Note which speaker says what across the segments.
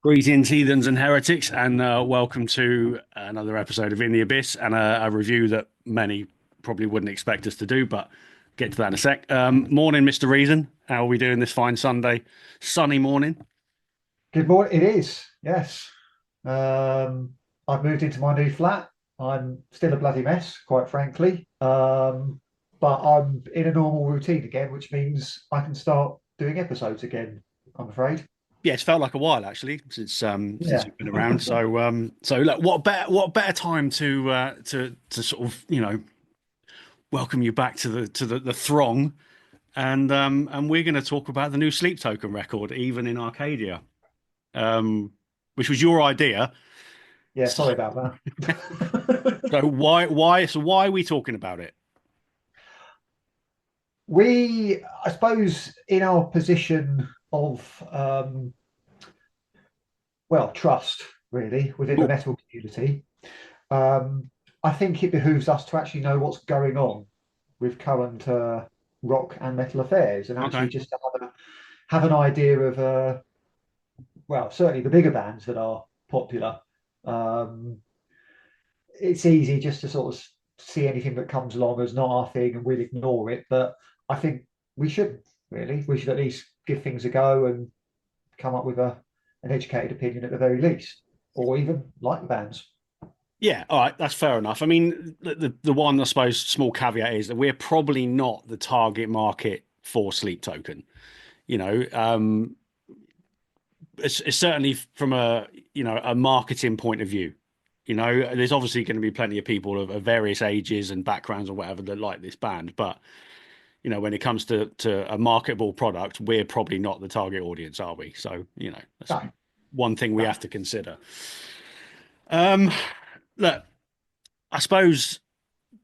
Speaker 1: Greetings, heathens and heretics, and welcome to another episode of In the Abyss and a review that many probably wouldn't expect us to do, but get to that in a sec. Morning, Mr. Reason. How are we doing this fine Sunday, sunny morning?
Speaker 2: Good morning. It is, yes. Um, I've moved into my new flat. I'm still a bloody mess, quite frankly. But I'm in a normal routine again, which means I can start doing episodes again, I'm afraid.
Speaker 1: Yeah, it's felt like a while actually since
Speaker 2: Yeah.
Speaker 1: you've been around. So look, what better time to sort of welcome you back to the throng, and we're going to talk about the new Sleep Token record, Even in Arcadia, um, which was your idea.
Speaker 2: Yeah,
Speaker 1: So,
Speaker 2: sorry about that.
Speaker 1: so why are we talking about it?
Speaker 2: I suppose, in our position of, trust, really, within the
Speaker 1: Ooh,
Speaker 2: metal community, um, I think it behooves us to actually know what's going on with current rock and metal affairs, and
Speaker 1: okay.
Speaker 2: actually just to have an idea of, certainly the bigger bands that are popular. Um, it's easy just to sort of see anything that comes along as not our thing, and we'll ignore it. But I think we should we should at least give things a go and come up with an educated opinion at the very least, or even like the bands.
Speaker 1: Yeah, all right, that's fair enough. I mean, the one I suppose small caveat is that we're probably not the target market for Sleep Token. You know, it's certainly from a marketing point of view. You know, there's obviously going to be plenty of people of various ages and backgrounds or whatever that like this band, but when it comes to a marketable product, we're probably not the target audience, are we? So, that's
Speaker 2: No,
Speaker 1: one thing we
Speaker 2: no.
Speaker 1: have to consider. Um, Look, I suppose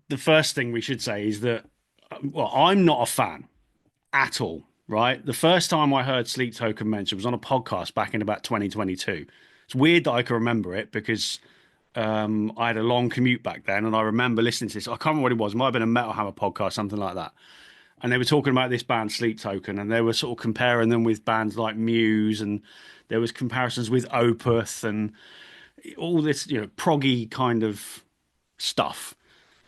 Speaker 1: the first thing we should say is that, well, I'm not a fan at all, right? The first time I heard Sleep Token mentioned was on a podcast back in about 2022. It's weird that I can remember it because I had a long commute back then, and I remember listening to this. I can't remember what it was. It might have been a Metal Hammer podcast, something like that. And they were talking about this band Sleep Token, and they were sort of comparing them with bands like Muse, and there was comparisons with Opeth and all this, proggy kind of stuff.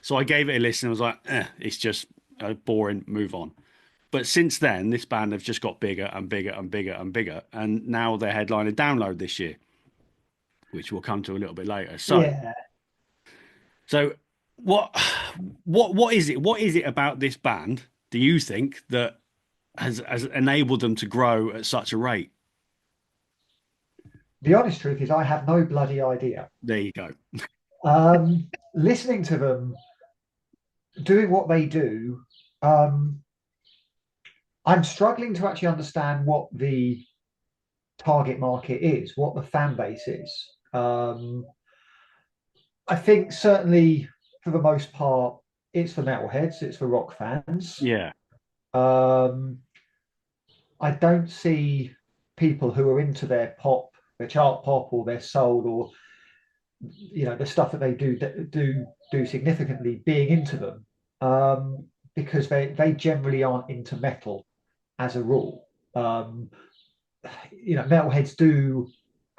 Speaker 1: So I gave it a listen. I was like, it's just boring. Move on. But since then, this band have just got bigger and bigger and bigger and bigger, and now they're headlining Download this year, which we'll come to a little bit later.
Speaker 2: Yeah.
Speaker 1: So what what is it? What is it about this band? Do you think that has enabled them to grow at such a rate?
Speaker 2: The honest truth is, I have no bloody idea.
Speaker 1: There you go.
Speaker 2: Listening to them doing what they do, um, I'm struggling to actually understand what the target market is, what the fan base is. I think certainly for the most part, it's for metalheads, it's for rock fans.
Speaker 1: Yeah,
Speaker 2: Um, I don't see people who are into their pop, their chart pop, or their soul, or the stuff that they do significantly being into them, because they generally aren't into metal as a rule. Um, Metalheads do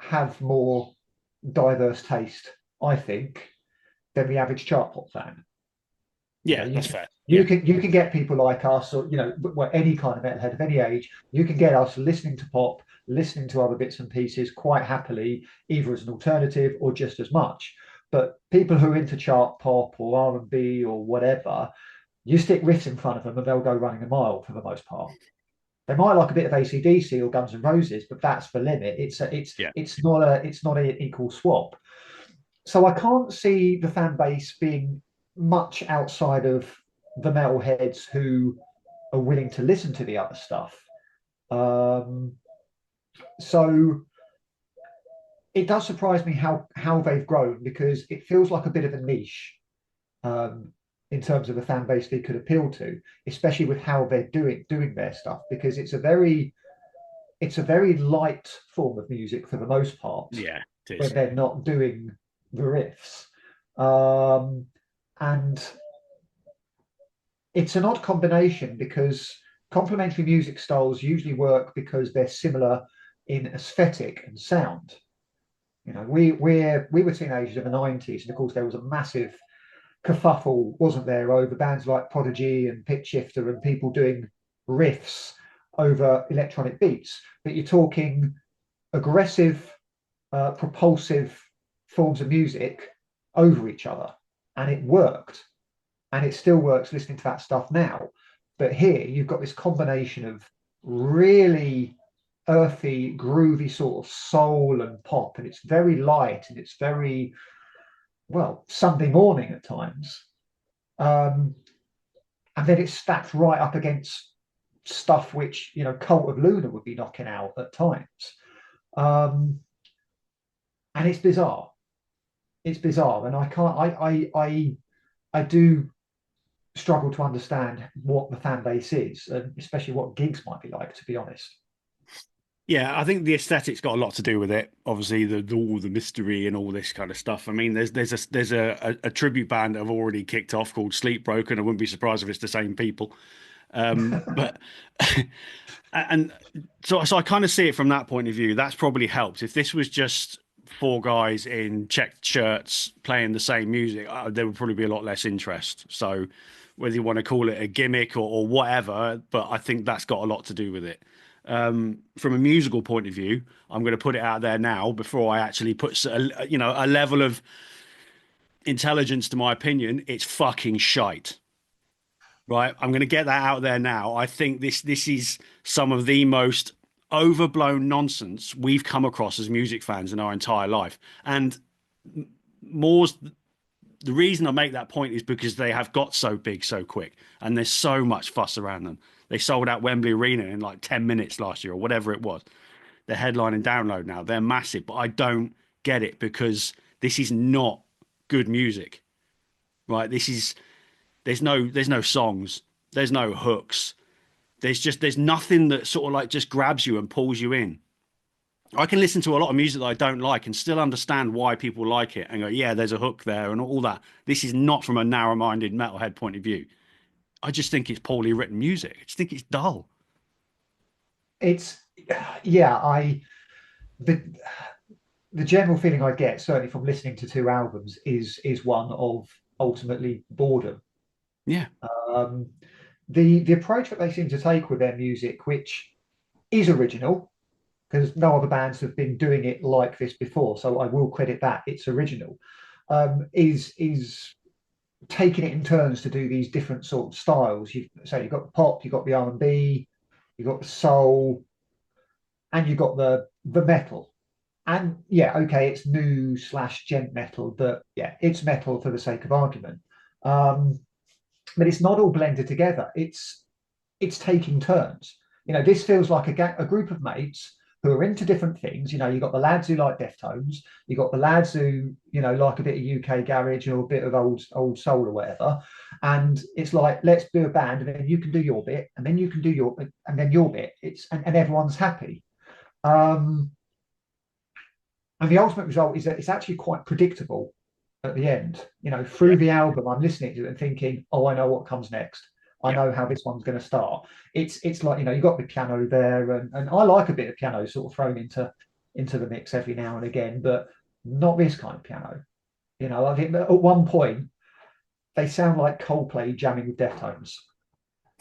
Speaker 2: have more diverse taste, I think, than the average chart pop fan. You know,
Speaker 1: yeah,
Speaker 2: you
Speaker 1: that's
Speaker 2: can
Speaker 1: fair.
Speaker 2: you
Speaker 1: Yeah,
Speaker 2: can you can get people like us, or well, any kind of metalhead of any age. You can get us listening to pop, listening to other bits and pieces quite happily, either as an alternative or just as much. But people who are into chart pop or R&B or whatever, you stick riffs in front of them and they'll go running a mile for the most part. They might like a bit of AC/DC or Guns N' Roses, but that's the limit.
Speaker 1: yeah,
Speaker 2: It's not an equal swap. So I can't see the fan base being much outside of the metalheads who are willing to listen to the other stuff. Um, so it does surprise me how they've grown, because it feels like a bit of a niche, um, in terms of the fan base they could appeal to, especially with how they're doing their stuff, because it's a very light form of music for the most part
Speaker 1: yeah. It
Speaker 2: when
Speaker 1: is.
Speaker 2: they're not doing the riffs. Um, and it's an odd combination, because complementary music styles usually work because they're similar in aesthetic and sound. We were teenagers in the '90s, and of course there was a massive kerfuffle, wasn't there, over bands like Prodigy and Pitch Shifter and people doing riffs over electronic beats. But you're talking aggressive, propulsive forms of music over each other, and it worked, and it still works listening to that stuff now. But here you've got this combination of really earthy, groovy sort of soul and pop, and it's very light and it's very, well, Sunday morning at times. Um, and then it's stacked right up against stuff which, Cult of Luna would be knocking out at times. Um, and it's bizarre. It's bizarre, and I can't. I do struggle to understand what the fan base is, and especially what gigs might be like. To be honest.
Speaker 1: Yeah, I think the aesthetics got a lot to do with it. Obviously, all the mystery and all this kind of stuff. I mean, there's a tribute band that have already kicked off called Sleep Broken. I wouldn't be surprised if it's the same people. But and so I kind of see it from that point of view. That's probably helped. If this was just four guys in checked shirts playing the same music, there would probably be a lot less interest. So whether you want to call it a gimmick or whatever, but I think that's got a lot to do with it. From a musical point of view, I'm going to put it out there now before I actually put a level of intelligence to my opinion. It's fucking shite. Right, I'm going to get that out there now. I think this is some of the most overblown nonsense we've come across as music fans in our entire life. And more's the reason I make that point is because they have got so big so quick, and there's so much fuss around them. They sold out Wembley Arena in like 10 minutes last year or whatever it was. They're headlining Download now. They're massive, but I don't get it because this is not good music, right? There's no songs, there's no hooks, there's nothing that sort of like just grabs you and pulls you in. I can listen to a lot of music that I don't like and still understand why people like it and go, yeah, there's a hook there and all that. This is not from a narrow-minded metalhead point of view. I just think it's poorly written music. I just think it's dull.
Speaker 2: It's yeah. I the general feeling I get, certainly from listening to two albums, is one of ultimately boredom.
Speaker 1: Yeah,
Speaker 2: Um, the approach that they seem to take with their music, which is original, because no other bands have been doing it like this before, so I will credit that it's original. Is taking it in turns to do these different sort of styles. You've got the pop, you've got the R&B, you've got the soul, and you've got the metal. And yeah, okay, it's new slash gent metal, but yeah, it's metal for the sake of argument. Um, but it's not all blended together. It's taking turns. This feels like a group of mates who are into different things. You've got the lads who like Deftones, you've got the lads who, like a bit of UK garage or a bit of old soul or whatever. And it's like, let's do a band, and then you can do your bit, and then you can do and then your bit. And everyone's happy. Um, and the ultimate result is that it's actually quite predictable at the end.
Speaker 1: yeah,
Speaker 2: Through the album, I'm listening to it and thinking, oh, I know what comes next. I
Speaker 1: yeah.
Speaker 2: know how this one's going to start. It's like, you've got the piano there, and I like a bit of piano sort of thrown into the mix every now and again, but not this kind of piano. I think that at one point they sound like Coldplay jamming with Deftones,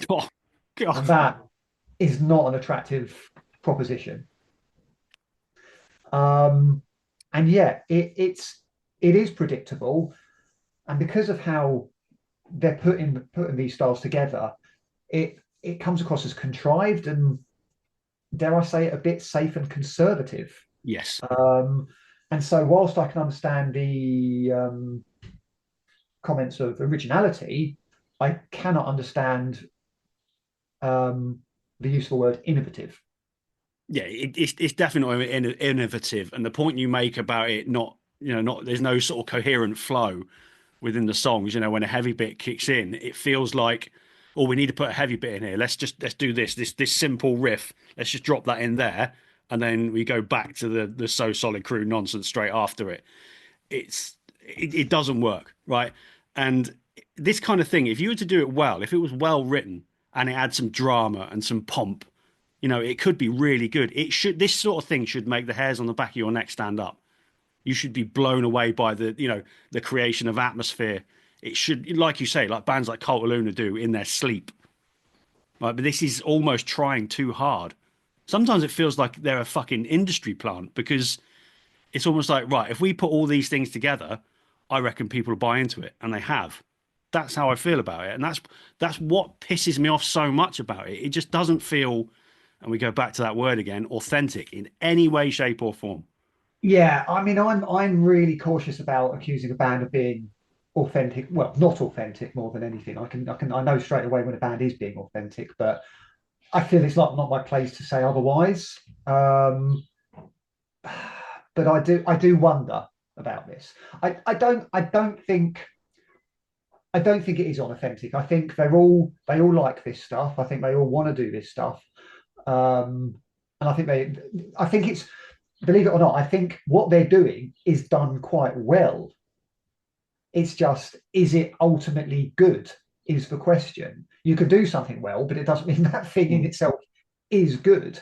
Speaker 1: Oh, God.
Speaker 2: and that is not an attractive proposition. Um, and yeah, it is predictable, and because of how they're putting these styles together, it comes across as contrived and, dare I say it, a bit safe and conservative.
Speaker 1: Yes.
Speaker 2: Um, and so, whilst I can understand the comments of originality, I cannot understand um, the useful word innovative.
Speaker 1: Yeah, it's definitely innovative. And the point you make about it not, not there's no sort of coherent flow within the songs. When a heavy bit kicks in, it feels like, oh, we need to put a heavy bit in here. Let's do this simple riff. Let's just drop that in there, and then we go back to the So Solid Crew nonsense straight after it. It doesn't work, right? And this kind of thing, if you were to do it well, if it was well written and it had some drama and some pomp, it could be really good. This sort of thing should make the hairs on the back of your neck stand up. You should be blown away by the creation of atmosphere. It should, like you say, like bands like Cult of Luna do in their sleep. Right, but this is almost trying too hard. Sometimes it feels like they're a fucking industry plant because it's almost like, right, if we put all these things together, I reckon people will buy into it, and they have. That's how I feel about it, and that's what pisses me off so much about it. It just doesn't feel, and we go back to that word again, authentic in any way, shape, or form.
Speaker 2: Yeah, I mean, I'm really cautious about accusing a band of being authentic. Well, not authentic more than anything. I know straight away when a band is being authentic, but I feel it's not my place to say otherwise. But I do wonder about this. I don't think it is unauthentic. I think they all like this stuff. I think they all want to do this stuff. And I think it's, believe it or not, I think what they're doing is done quite well. It's just, is it ultimately good? Is the question. You can do something well, but it doesn't mean that thing in
Speaker 1: Mm.
Speaker 2: itself is good.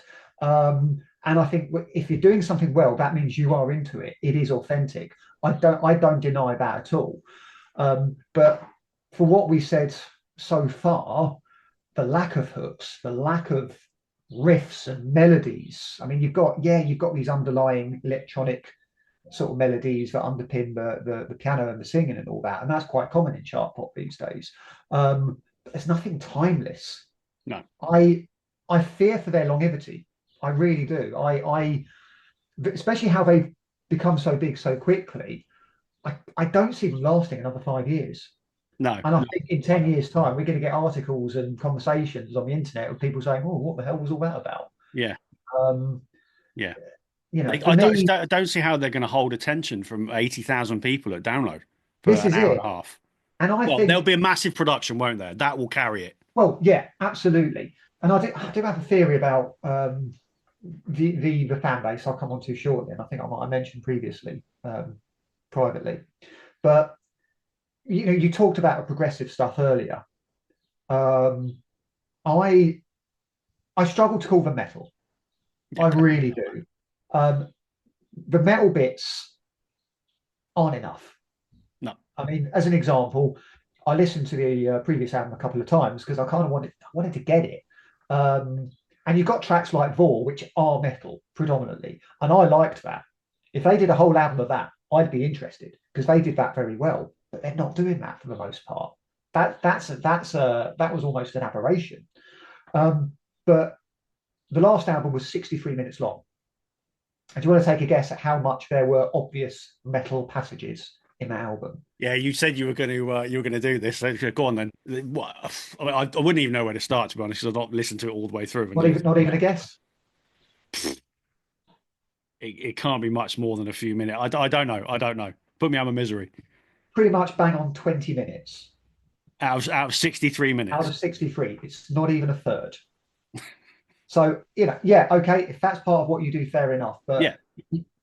Speaker 2: And I think if you're doing something well, that means you are into it. It is authentic. I don't deny that at all. But for what we said so far, the lack of hooks, the lack of riffs and melodies. I mean, you've got these underlying electronic sort of melodies that underpin the piano and the singing and all that, and that's quite common in chart pop these days. But there's nothing timeless.
Speaker 1: No,
Speaker 2: I I fear for their longevity. I really do. I especially how they've become so big so quickly. I don't see them lasting another 5 years.
Speaker 1: no,
Speaker 2: And I think in 10 years' time, we're going to get articles and conversations on the internet of people saying, "Oh, what the hell was all that about?"
Speaker 1: yeah,
Speaker 2: Um,
Speaker 1: yeah.
Speaker 2: for
Speaker 1: I
Speaker 2: me,
Speaker 1: don't see how they're going to hold attention from 80,000 people at download for
Speaker 2: this
Speaker 1: an
Speaker 2: is
Speaker 1: hour
Speaker 2: it.
Speaker 1: and a half.
Speaker 2: And I
Speaker 1: Well, there'll
Speaker 2: think,
Speaker 1: be a massive production, won't there? That will carry it.
Speaker 2: well, yeah, absolutely. And I do have a theory about the fan base. I'll come on to shortly, and I think I mentioned previously privately. But you talked about the progressive stuff earlier. Um, I I struggle to call them metal.
Speaker 1: Yeah,
Speaker 2: I
Speaker 1: definitely
Speaker 2: really
Speaker 1: not.
Speaker 2: do. Um, the metal bits aren't enough.
Speaker 1: No,
Speaker 2: I mean, as an example, I listened to the previous album a couple of times because I wanted to get it. Um, and you've got tracks like Vor, which are metal predominantly, and I liked that. If they did a whole album of that, I'd be interested because they did that very well. But they're not doing that for the most part. That was almost an aberration. But the last album was 63 minutes long. And do you want to take a guess at how much there were obvious metal passages in the album?
Speaker 1: yeah, you said you were going to do this. So go on then. What? I mean, I wouldn't even know where to start, to be honest, because I've not listened to it all the way through. And
Speaker 2: Not even a guess.
Speaker 1: it can't be much more than a few minutes. I don't know. I don't know. Put me out of my misery.
Speaker 2: Pretty much bang on 20 minutes
Speaker 1: Out of 63
Speaker 2: out
Speaker 1: minutes.
Speaker 2: of 63. It's not even a third. So, yeah, okay, if that's part of what you do, fair enough. But
Speaker 1: Yeah,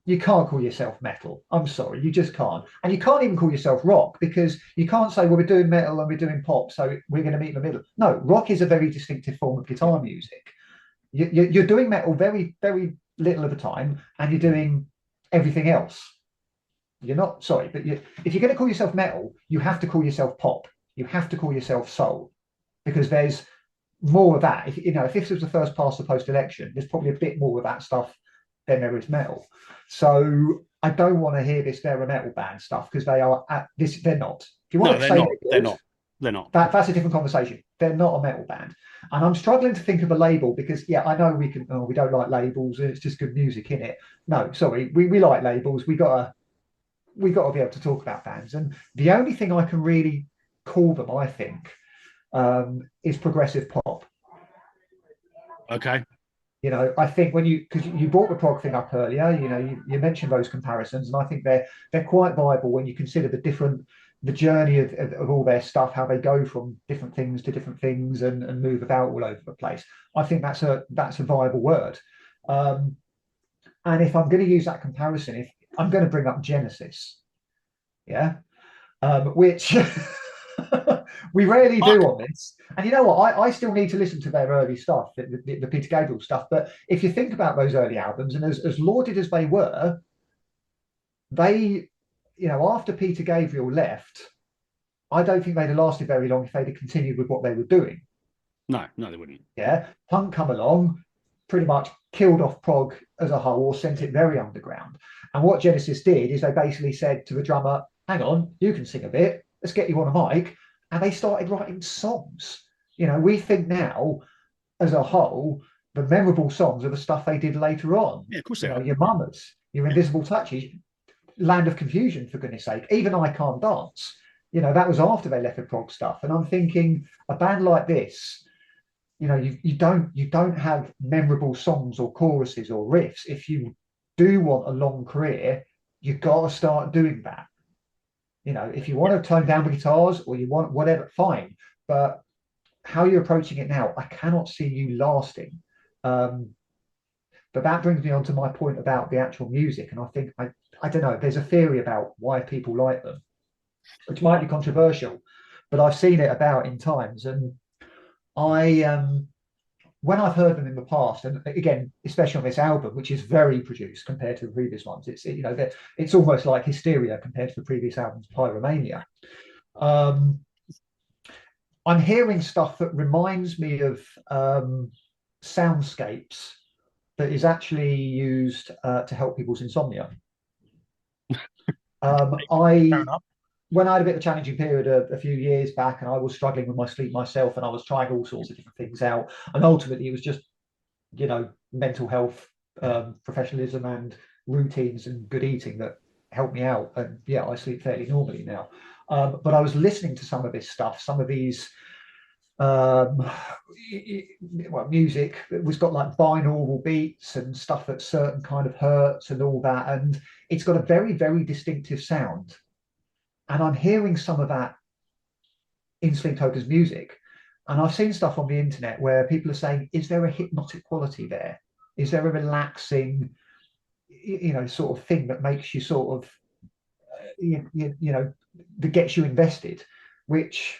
Speaker 2: you can't call yourself metal. I'm sorry, you just can't. And you can't even call yourself rock because you can't say, well, we're doing metal and we're doing pop, so we're going to meet in the middle. No, rock is a very distinctive form of
Speaker 1: yeah,
Speaker 2: guitar music. You're doing metal very, very little of the time, and you're doing everything else. You're not, sorry, but if you're going to call yourself metal, you have to call yourself pop. You have to call yourself soul because there's more of that. If this was the first past the post election, there's probably a bit more of that stuff than there is metal. So I don't want to hear this they're a metal band stuff because they are at this. They're not. If you want
Speaker 1: no,
Speaker 2: to
Speaker 1: they're
Speaker 2: say
Speaker 1: not.
Speaker 2: they're
Speaker 1: They're
Speaker 2: good,
Speaker 1: not. They're not.
Speaker 2: that's a different conversation. They're not a metal band, and I'm struggling to think of a label because I know we don't like labels. It's just good music in it. No, sorry, we like labels. We got to be able to talk about bands, and the only thing I can really call them, I think, is progressive pop.
Speaker 1: Okay.
Speaker 2: I think because you brought the prog thing up earlier, you mentioned those comparisons, and I think they're quite viable when you consider the journey of all their stuff, how they go from different things to different things and move about all over the place. I think that's a viable word. Um, and if I'm going to use that comparison, if I'm going to bring up Genesis, yeah, which we rarely do
Speaker 1: Fuck.
Speaker 2: on this. And you know what? I still need to listen to their early stuff, the Peter Gabriel stuff. But if you think about those early albums, and as lauded as they were, they, after Peter Gabriel left, I don't think they'd have lasted very long if they'd have continued with what they were doing.
Speaker 1: No, no, they wouldn't.
Speaker 2: Yeah, punk come along, pretty much killed off prog as a whole, or sent it very underground. And what Genesis did is they basically said to the drummer, "Hang on, you can sing a bit. Let's get you on a mic." And they started writing songs. We think now, as a whole, the memorable songs are the stuff they did later on.
Speaker 1: Yeah, of course they are.
Speaker 2: Your Mamas, your
Speaker 1: Yeah.
Speaker 2: Invisible Touches, Land of Confusion, for goodness sake. Even I Can't Dance. That was after they left the prog stuff. And I'm thinking, a band like this, you don't have memorable songs or choruses or riffs. If you do want a long career, you've got to start doing that. If you want to tone down the guitars or you want whatever, fine. But how you're approaching it now, I cannot see you lasting. But that brings me on to my point about the actual music. And I think, I don't know, there's a theory about why people like them, which might be controversial, but I've seen it about in times. And I, when I've heard them in the past, and again, especially on this album, which is very produced compared to the previous ones, it's almost like Hysteria compared to the previous albums, Pyromania. Um, I'm hearing stuff that reminds me of soundscapes that is actually used to help people's insomnia.
Speaker 1: Fair
Speaker 2: I
Speaker 1: enough.
Speaker 2: When I had a bit of a challenging period a few years back, and I was struggling with my sleep myself, and I was trying all sorts of different things out, and ultimately it was just mental health, professionalism, and routines and good eating that helped me out. And yeah, I sleep fairly normally now. But I was listening to some of this stuff, some of these um music that was got like binaural beats and stuff at certain kind of hertz and all that, and it's got a very, very distinctive sound. And I'm hearing some of that in Sleep Token's music. And I've seen stuff on the internet where people are saying, is there a hypnotic quality there? Is there a relaxing, sort of thing that makes you sort of, that gets you invested, which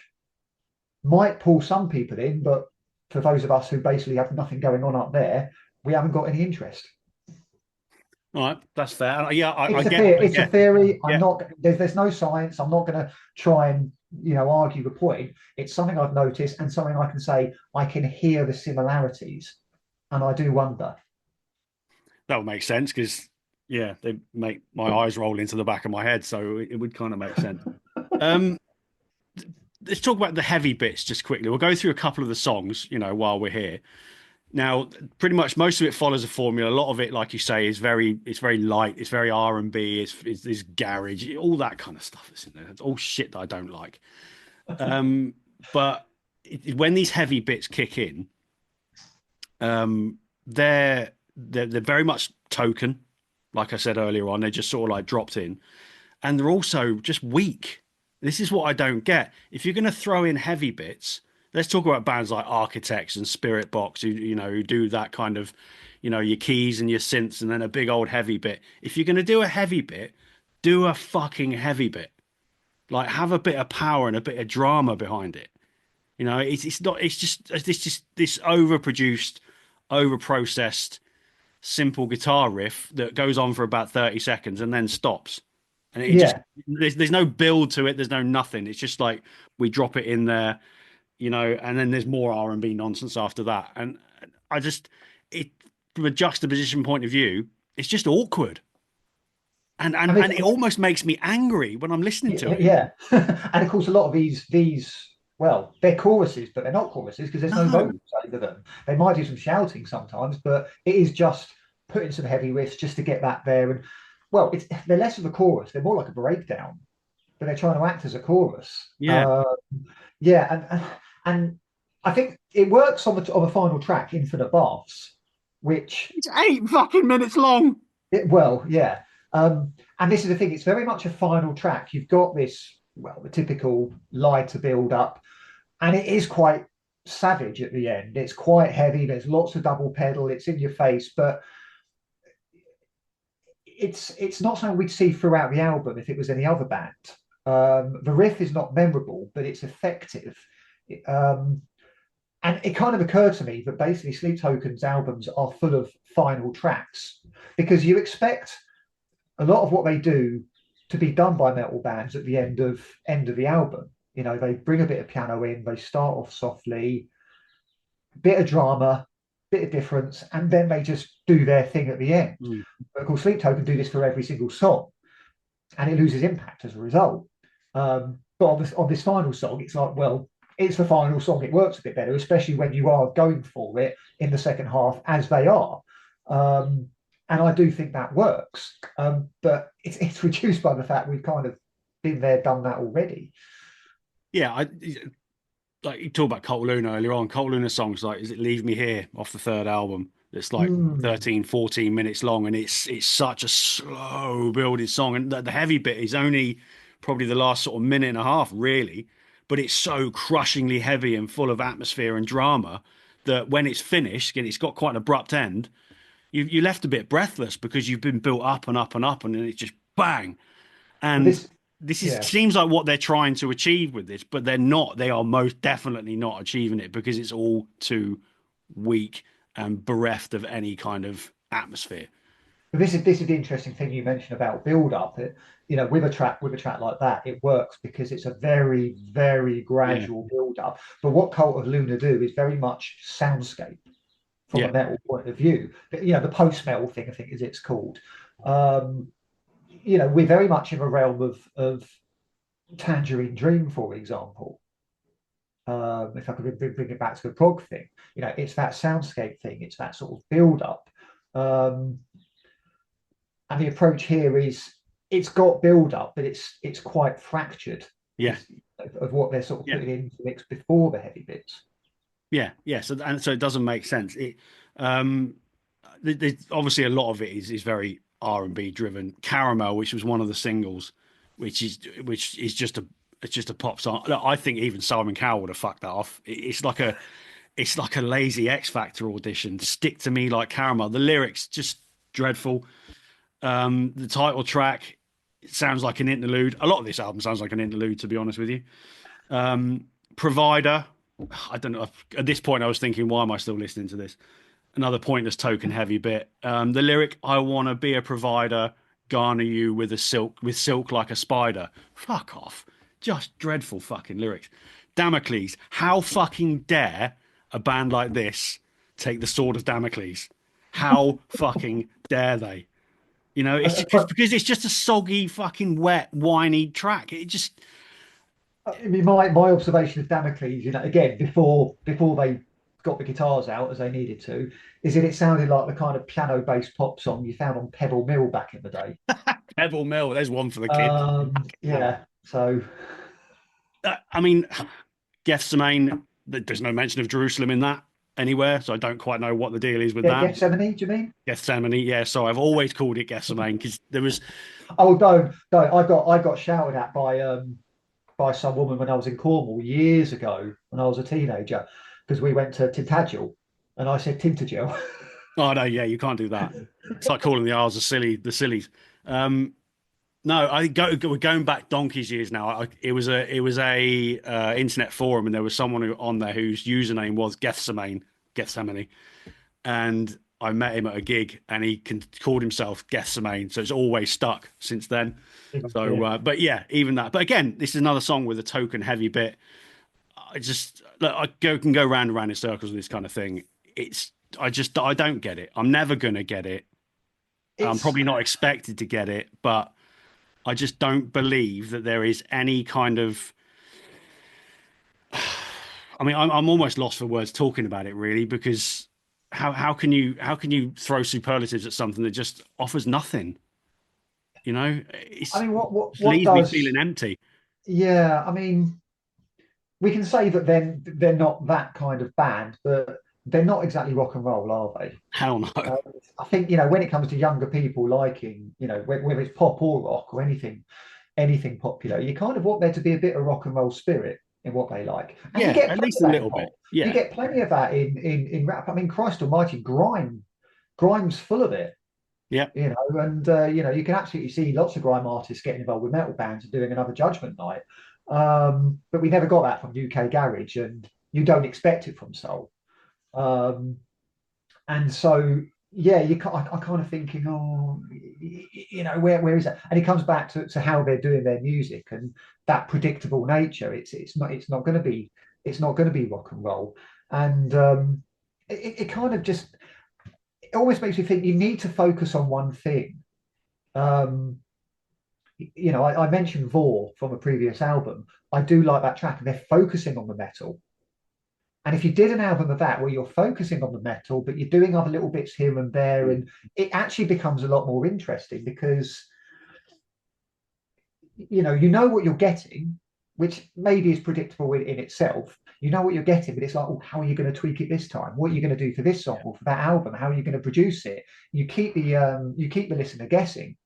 Speaker 2: might pull some people in, but for those of us who basically have nothing going on up there, we haven't got any interest.
Speaker 1: All right, that's fair. Yeah, I
Speaker 2: It's a
Speaker 1: get,
Speaker 2: theory.
Speaker 1: I
Speaker 2: It's a
Speaker 1: get.
Speaker 2: theory. I'm
Speaker 1: Yeah.
Speaker 2: not. There's no science. I'm not going to try and argue the point. It's something I've noticed and something I can say. I can hear the similarities, and I do wonder.
Speaker 1: That would make sense because, yeah, they make my eyes roll into the back of my head, so it would kind of make sense. Um, let's talk about the heavy bits just quickly. We'll go through a couple of the songs, while we're here. Now, pretty much most of it follows a formula. A lot of it, like you say, it's very light. It's very R&B. It's garage, all that kind of stuff that's in there. It's all shit that I don't like. Um, but when these heavy bits kick in, um, they're very much token. Like I said earlier on, they're just sort of like dropped in, and they're also just weak. This is what I don't get. If you're going to throw in heavy bits, let's talk about bands like Architects and Spirit Box, who do that kind of, your keys and your synths, and then a big old heavy bit. If you're going to do a heavy bit, do a fucking heavy bit. Like have a bit of power and a bit of drama behind it. It's not. It's just this overproduced, overprocessed, simple guitar riff that goes on for about 30 seconds and then stops. And it just
Speaker 2: Yeah,
Speaker 1: there's no build to it. There's no nothing. It's just like we drop it in there, and then there's more R&B nonsense after that. And I just it from a juxtaposition point of view, it's just awkward. And
Speaker 2: I
Speaker 1: and
Speaker 2: mean,
Speaker 1: and it almost makes me angry when I'm listening to it.
Speaker 2: yeah, and of course, a lot of these, well, they're choruses, but they're not choruses because there's no
Speaker 1: No.
Speaker 2: vocals over them. They might do some shouting sometimes, but it is just putting some heavy riffs just to get that there. And well, they're less of a chorus; they're more like a breakdown, but they're trying to act as a chorus.
Speaker 1: Yeah.
Speaker 2: Yeah, and I think it works on the final track, Infinite Baths, which
Speaker 1: It's 8 fucking minutes long.
Speaker 2: well, yeah. And this is the thing, it's very much a final track. You've got this, well, the typical lie to build up, and it is quite savage at the end. It's quite heavy, there's lots of double pedal, it's in your face, but it's not something we'd see throughout the album if it was any other band. The riff is not memorable, but it's effective. Um, and it kind of occurred to me that basically Sleep Token's albums are full of final tracks because you expect a lot of what they do to be done by metal bands at the end of the album. You know, they bring a bit of piano in, they start off softly, bit of drama, bit of difference, and then they just do their thing at the end.
Speaker 1: Mm.
Speaker 2: But of course, Sleep Token do this for every single song, and it loses impact as a result. But on this final song, it's like, well, it's the final song. It works a bit better, especially when you are going for it in the second half, as they are. Um, and I do think that works. But it's reduced by the fact we've kind of been there, done that already.
Speaker 1: Yeah, like you talked about Cult Luna earlier on. Cult Luna songs like "Is It Leave Me Here" off the third album. It's like
Speaker 2: Mm.
Speaker 1: 13, 14 minutes long, and it's such a slow building song. And the heavy bit is only probably the last sort of minute and a half, really. But it's so crushingly heavy and full of atmosphere and drama that when it's finished, and it's got quite an abrupt end, you're left a bit breathless because you've been built up and up and up, and then it's just bang.
Speaker 2: But
Speaker 1: And
Speaker 2: this,
Speaker 1: this is
Speaker 2: yeah.
Speaker 1: seems like what they're trying to achieve with this, but they're not. They are most definitely not achieving it because it's all too weak and bereft of any kind of atmosphere.
Speaker 2: But this is the interesting thing you mentioned about build up. You know, with a track like that, it works because it's a very very
Speaker 1: Yeah,
Speaker 2: gradual build up. But what Cult of Luna do is very much soundscape from a
Speaker 1: yeah,
Speaker 2: metal point of view. You know, the post metal thing, I think, is it's called. Um, you know, we're very much in the realm of Tangerine Dream, for example. If I could bring it back to the prog thing, you know, it's that soundscape thing, it's that sort of build up. Um, and the approach here is it's got build up, but it's quite fractured
Speaker 1: yeah,
Speaker 2: because of what they're sort of
Speaker 1: yeah,
Speaker 2: putting into the mix before the heavy bits.
Speaker 1: yeah. So it doesn't make sense. Um, obviously a lot of it is very R&B driven. Caramel, which was one of the singles, which is just a it's just a pop song. Look, I think even Simon Cowell would have fucked that off. It's like a lazy X Factor audition. Stick to me like caramel. The lyrics just dreadful. The title track sounds like an interlude. A lot of this album sounds like an interlude, to be honest with you. Provider. I don't know. At this point, I was thinking, why am I still listening to this? Another pointless token heavy bit. The lyric, "I want to be a provider, garner you with silk like a spider." Fuck off. Just dreadful fucking lyrics. Damocles, how fucking dare a band like this take the sword of Damocles? How fucking dare they? You know, it's just
Speaker 2: But
Speaker 1: because it's just a soggy, fucking wet, whiny track. It just,
Speaker 2: I mean, my observation of Damocles, you know, again before they got the guitars out as they needed to, is that it sounded like the kind of piano-based pop song you found on Pebble Mill back in the day.
Speaker 1: Pebble Mill, there's one for the kids. Hell.
Speaker 2: Yeah. So
Speaker 1: I mean, Gethsemane, there's no mention of Jerusalem in that anywhere, so I don't quite know what the deal is with
Speaker 2: yeah,
Speaker 1: that.
Speaker 2: Gethsemane, do you mean?
Speaker 1: Gethsemane, yeah. So I've always called it Gethsemane because there was,
Speaker 2: Oh, don't. I got shouted at by some woman when I was in Cornwall years ago when I was a teenager because we went to Tintagel and I said Tintagel.
Speaker 1: oh no, yeah, you can't do that. It's like calling the R's the sillies. Um, no, we're going back donkey's years now. It was a internet forum, and there was someone on there whose username was Gethsemane, and I met him at a gig, and called himself Gethsemane, so it's always stuck since then. So,
Speaker 2: Yeah.
Speaker 1: but yeah, even that. But again, this is another song with a token heavy bit. Can go round and round in circles with this kind of thing. I don't get it. I'm never gonna get it. I'm
Speaker 2: It's
Speaker 1: probably not expected to get it, but I just don't believe that there is any kind of. I mean, I'm almost lost for words talking about it, really, because how can you throw superlatives at something that just offers nothing? You know,
Speaker 2: I mean
Speaker 1: it
Speaker 2: what
Speaker 1: leaves me
Speaker 2: does
Speaker 1: feeling empty.
Speaker 2: yeah, I mean we can say that then they're not that kind of band, but they're not exactly rock and roll, are they?
Speaker 1: Hell no.
Speaker 2: Uh, I think you know when it comes to younger people liking, you know, whether it's pop or rock or anything popular, you kind of want there to be a bit of rock and roll spirit in what they like, and you
Speaker 1: Yeah,
Speaker 2: get
Speaker 1: at
Speaker 2: plenty
Speaker 1: least
Speaker 2: of
Speaker 1: a
Speaker 2: that in
Speaker 1: little
Speaker 2: pop.
Speaker 1: bit.
Speaker 2: You
Speaker 1: Yeah,
Speaker 2: get plenty of that in rap. I mean, Christ Almighty, grime's full of it.
Speaker 1: yeah,
Speaker 2: You know, and you know, you can absolutely see lots of grime artists getting involved with metal bands and doing another Judgment Night. But we never got that from UK Garage, and you don't expect it from Soul. Um, and so yeah, I kind of thinking, oh, where is that? And it comes back to how they're doing their music and that predictable nature. It's not going to be rock and roll, and it kind of just it almost makes me think you need to focus on one thing. Um, I mentioned Vor from a previous album. I do like that track, and they're focusing on the metal. And if you did an album of that where you're focusing on the metal, but you're doing other little bits here and there, and it actually becomes a lot more interesting because you know what you're getting, which maybe is predictable in itself. You know what you're getting, but it's like, oh, how are you going to tweak it this time? What are you going to do for this song or for that album? How are you going to produce it? You keep the listener guessing.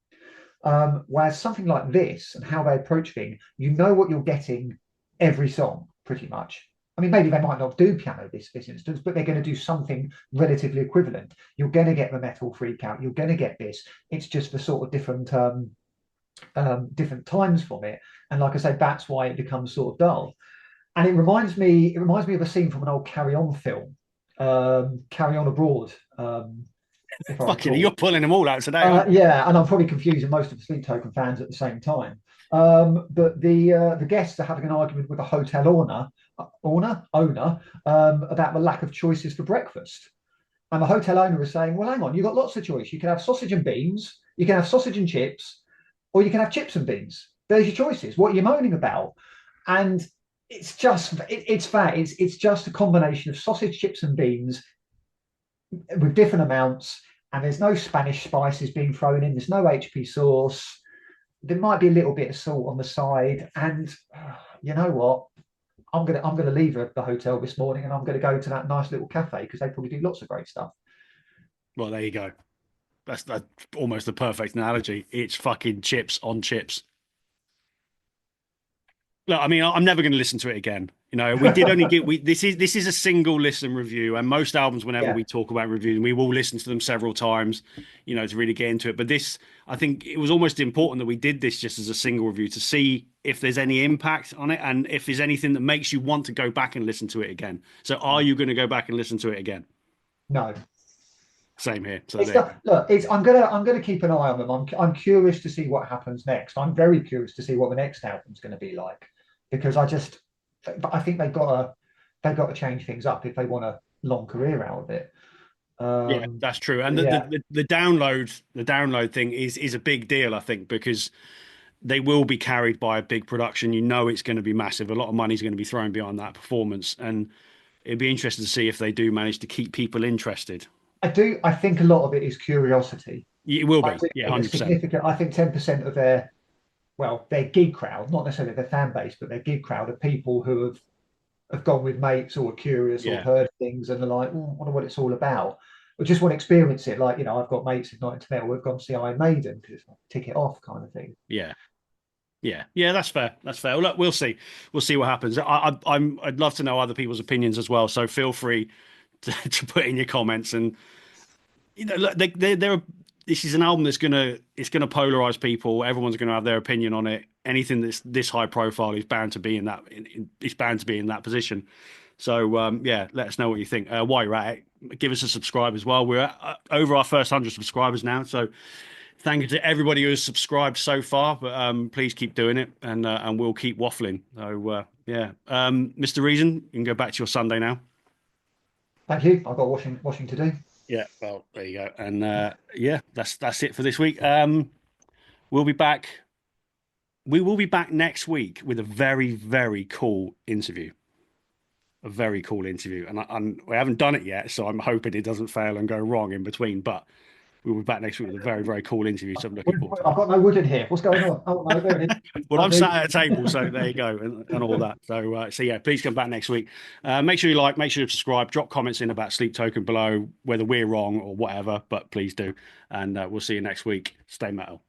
Speaker 2: Whereas something like this and how they approach things, you know what you're getting every song pretty much. I mean, maybe they might not do piano this instance, but they're going to do something relatively equivalent. You're going to get the metal freak out. You're going to get this. It's just the sort of different times from it. And like I say, that's why it becomes sort of dull. And it reminds me of a scene from an old Carry On film, Carry On Abroad, if I
Speaker 1: Fucking,
Speaker 2: recall.
Speaker 1: you're pulling them all out today, aren't
Speaker 2: Yeah, and I'm probably confusing most of the Sleep Token fans at the same time. But the guests are having an argument with a hotel owner about the lack of choices for breakfast. And the hotel owner is saying, "Well, hang on, you've got lots of choice. You can have sausage and beans, you can have sausage and chips, or you can have chips and beans. There's your choices. What are you moaning about?" And it's that it's just a combination of sausage, chips, and beans with different amounts, and there's no Spanish spices being thrown in. There's no HP sauce. There might be a little bit of salt on the side, and you know what? I'm gonna leave the hotel this morning, and I'm gonna go to that nice little cafe because they probably do lots of great stuff.
Speaker 1: you? Well, there you go. That's almost the perfect analogy. It's fucking chips on chips. Look, I mean, I'm never going to listen to it again. You know, we did only get we this is a single listen review, and most albums, whenever
Speaker 2: Yeah,
Speaker 1: we talk about reviewing, we will listen to them several times, to really get into it. But this, I think, it was almost important that we did this just as a single review to see if there's any impact on it, and if there's anything that makes you want to go back and listen to it again. So, are
Speaker 2: no,
Speaker 1: you going to go back and listen to it again?
Speaker 2: no.
Speaker 1: Same here. So
Speaker 2: It's
Speaker 1: there you
Speaker 2: not.
Speaker 1: go.
Speaker 2: Look, it's. I'm gonna keep an eye on them. I'm curious to see what happens next. I'm very curious to see what the next album's going to be like because but I think they've got to change things up if they want a long career out of it.
Speaker 1: Yeah, that's true. And the,
Speaker 2: Yeah,
Speaker 1: the the download thing is a big deal, I think, because they will be carried by a big production. You know, it's going to be massive. A lot of money's going to be thrown behind that performance, and it'd be interesting to see if they do manage to keep people interested.
Speaker 2: I do. I think a lot of it is curiosity.
Speaker 1: It will
Speaker 2: I
Speaker 1: be,
Speaker 2: do
Speaker 1: yeah,
Speaker 2: think a
Speaker 1: 100%.
Speaker 2: significant. I think 10% of their gig crowd, not necessarily their fan base, but their gig crowd are people who have gone with mates or are curious or
Speaker 1: Yeah,
Speaker 2: have heard things and are like, oh, I wonder what it's all about. Or just want to experience it. Like, I've got mates ignited to metal, we've gone to see Iron Maiden because it's like ticket off kind of thing.
Speaker 1: yeah, yeah. That's fair. That's fair. Well, look, we'll see. We'll see what happens. I'd love to know other people's opinions as well. So feel free to put in your comments. And look, they're this is an album it's gonna polarize people. Everyone's gonna have their opinion on it. Anything that's this high profile is bound to be in that. It's bound to be in that position. So yeah, let us know what you think. While you're at it, give us a subscribe as well. We're over our first 100 subscribers now, so thank you to everybody who has subscribed so far. But please keep doing it, and we'll keep waffling. So yeah, Mr. Reason, you can go back to your Sunday now.
Speaker 2: Thank you. I've got washing to do.
Speaker 1: Yeah, well, there you go. And yeah, that's it for this week. We'll be back. We will be back next week with a very, very cool interview. A very cool interview, and we haven't done it yet, so I'm hoping it doesn't fail and go wrong in between. But we'll be back next week with a very, very cool interview. So I'm looking forward to
Speaker 2: I've
Speaker 1: that.
Speaker 2: got no wood in here. What's going on? Oh no, there it is.
Speaker 1: Well, I'm
Speaker 2: Lovely.
Speaker 1: sat at a table, so there you go, and all that. So yeah, please come back next week. Make sure you like, make sure you subscribe, drop comments in about Sleep Token below, whether we're wrong or whatever. But please do, and we'll see you next week. Stay metal.